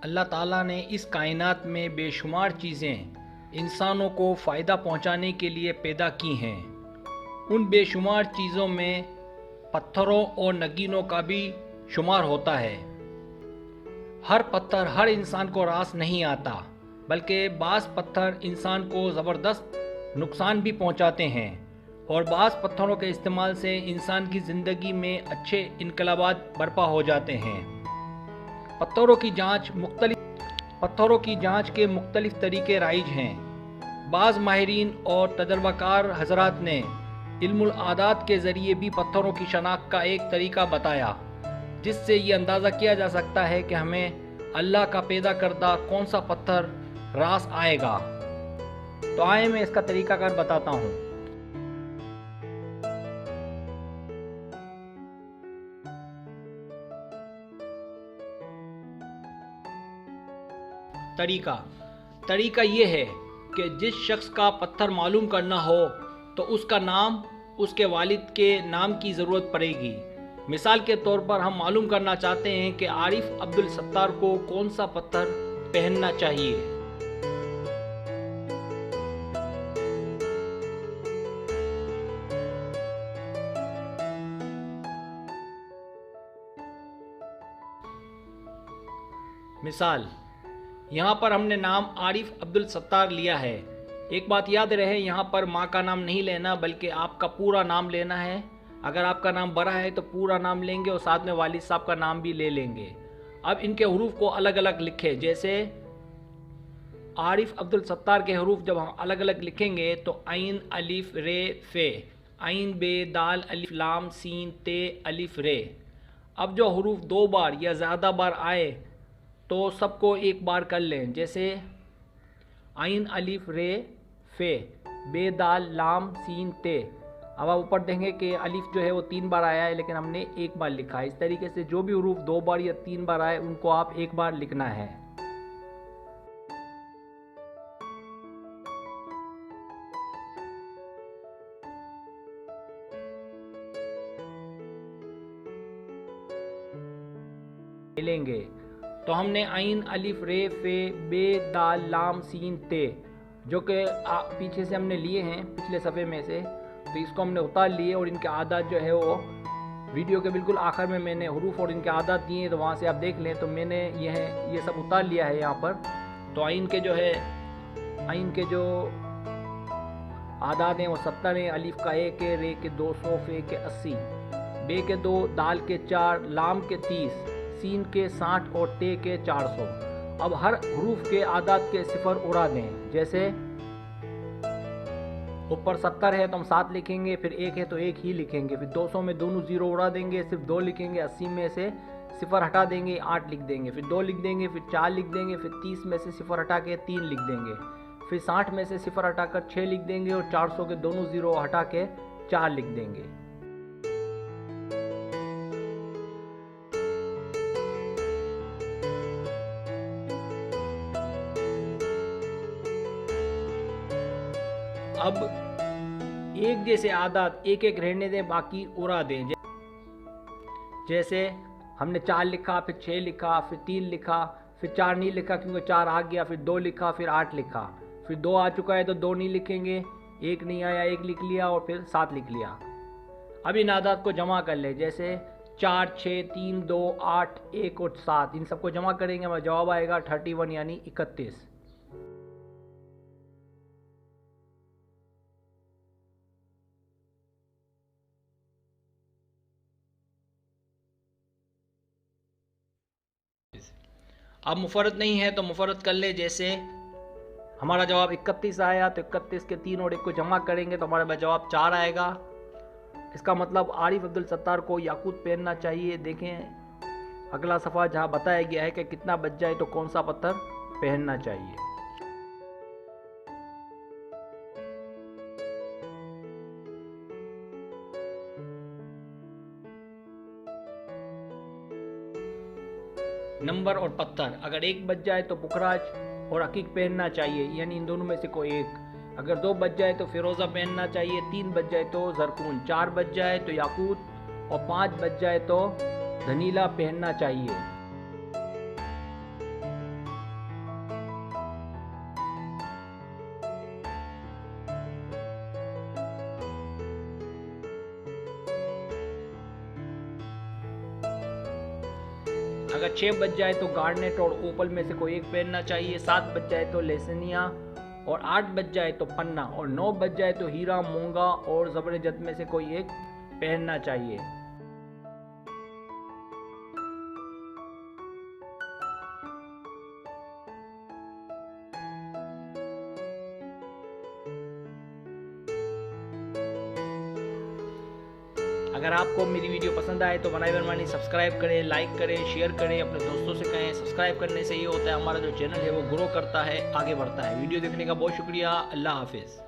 अल्लाह ताला ने इस कायनात में बेशुमार चीज़ें इंसानों को फ़ायदा पहुंचाने के लिए पैदा की हैं। उन बेशुमार चीज़ों में पत्थरों और नगीनों का भी शुमार होता है। हर पत्थर हर इंसान को रास नहीं आता, बल्कि बाज़ पत्थर इंसान को ज़बरदस्त नुकसान भी पहुंचाते हैं और बाज़ पत्थरों के इस्तेमाल से इंसान की ज़िंदगी में अच्छे इनकलाबात बर्पा हो जाते हैं। पत्थरों की जांच के मुख्तलिफ तरीके राइज हैं। बाज़ माहिरीन और तजर्बाकार हजरात ने इल्मुल आदात के ज़रिए भी पत्थरों की शनाख्त का एक तरीका बताया, जिससे ये अंदाज़ा किया जा सकता है कि हमें अल्लाह का पैदा करदा कौन सा पत्थर रास आएगा। तो आए मैं इसका तरीकाकार बताता हूँ। तरीका ये है कि जिस शख्स का पत्थर मालूम करना हो तो उसका नाम उसके वालिद के नाम की ज़रूरत पड़ेगी। मिसाल के तौर पर हम मालूम करना चाहते हैं कि आरिफ अब्दुल सत्तार को कौन सा पत्थर पहनना चाहिए। मिसाल, यहाँ पर हमने नाम आरिफ अब्दुल सत्तार लिया है। एक बात याद रहे, यहाँ पर माँ का नाम नहीं लेना बल्कि आपका पूरा नाम लेना है। अगर आपका नाम बड़ा है तो पूरा नाम लेंगे और साथ में वालिद साहब का नाम भी ले लेंगे। अब इनके हरूफ को अलग अलग लिखें। जैसे आरिफ अब्दुल सत्तार के हरूफ जब हम अलग अलग लिखेंगे तो आइन अलिफ रे फे, आइन बे दाल अलिफ लाम सीन ते अलिफ रे। अब जो हरूफ दो बार या ज़्यादा बार आए तो सबको एक बार कर लें। जैसे आइन अलिफ रे फे बे दाल लाम सीन ते। अब आप ऊपर देखेंगे कि अलिफ जो है वो 3 बार आया है, लेकिन हमने एक बार लिखा है। इस तरीके से जो भी हरूफ 2 बार या 3 बार आए उनको आप एक बार लिखना है। लेंगे तो हमने आइन अलिफ रे फे बे दाल लाम सीन ते, जो कि पीछे से हमने लिए हैं पिछले सफ़े में से, तो इसको हमने उतार लिए और इनके आदात जो है वो वीडियो के बिल्कुल आखिर में मैंने हरूफ और इनके आदात दिए हैं, तो वहाँ से आप देख लें। तो मैंने ये सब उतार लिया है यहाँ पर। तो आइन के जो आदात हैं वो 70 हैं। अलिफ का 1 है, रे के 200, फे के 80, बे के 2, दाल के 4, लाम के 30, सीन के 60 और ते के 400। अब हर हरूफ के आदात के सिफर उड़ा दें। जैसे ऊपर 70 है तो हम 7 लिखेंगे, फिर 1 है तो 1 ही लिखेंगे, फिर 200 में दोनों 0 उड़ा देंगे, सिर्फ 2 लिखेंगे, 80 में से सिफर हटा देंगे, 8 लिख देंगे, फिर 2 लिख देंगे, फिर 4 लिख देंगे, फिर 30 में से सिफर हटा के 3 लिख देंगे, फिर 60 में से सिफर हटाकर 6 लिख देंगे और 400 के दोनों 0 हटा के 4 लिख देंगे। अब एक जैसे आदात एक एक रहने दें, बाकी उड़ा दें। जैसे हमने 4 लिखा, फिर 6 लिखा, फिर 3 लिखा, फिर 4 नहीं लिखा क्योंकि 4 आ गया, फिर 2 लिखा, फिर 8 लिखा, फिर 2 आ चुका है तो 2 नहीं लिखेंगे, 1 नहीं आया 1 लिख लिया और फिर 7 लिख लिया। अब इन आदात को जमा कर ले। जैसे 4, 6, 3, 2, 8, 1 और 7, इन सबको जमा करेंगे, हमारा जवाब आएगा 31 यानी 31। अब मुफरत नहीं है तो मुफरत कर ले। जैसे हमारा जवाब 31 आया तो 31 के 3 और 1 को जमा करेंगे तो हमारा जवाब 4 आएगा। इसका मतलब आरिफ अब्दुल सत्तार को याकूत पहनना चाहिए। देखें अगला सफ़ा जहाँ बताया गया है कि कितना बच जाए तो कौन सा पत्थर पहनना चाहिए। नंबर और पत्थर, अगर 1 बच जाए तो पुखराज और अकीक पहनना चाहिए, यानी इन दोनों में से कोई एक। अगर 2 बच जाए तो फिरोज़ा पहनना चाहिए, 3 बच जाए तो जरकून, 4 बच जाए तो याकूत और 5 बच जाए तो धनीला पहनना चाहिए। अगर 6 बज जाए तो गार्नेट और ओपल में से कोई एक पहनना चाहिए, 7 बज जाए तो लेसनिया, और 8 बज जाए तो पन्ना, और 9 बज जाए तो हीरा, मूंगा और ज़बरजद में से कोई एक पहनना चाहिए। अगर आपको मेरी वीडियो पसंद आए तो बनाई बनवानी सब्सक्राइब करें, लाइक करें, शेयर करें, अपने दोस्तों से कहें। सब्सक्राइब करने से ये होता है हमारा जो चैनल है वो ग्रो करता है, आगे बढ़ता है। वीडियो देखने का बहुत शुक्रिया। अल्लाह हाफिज़।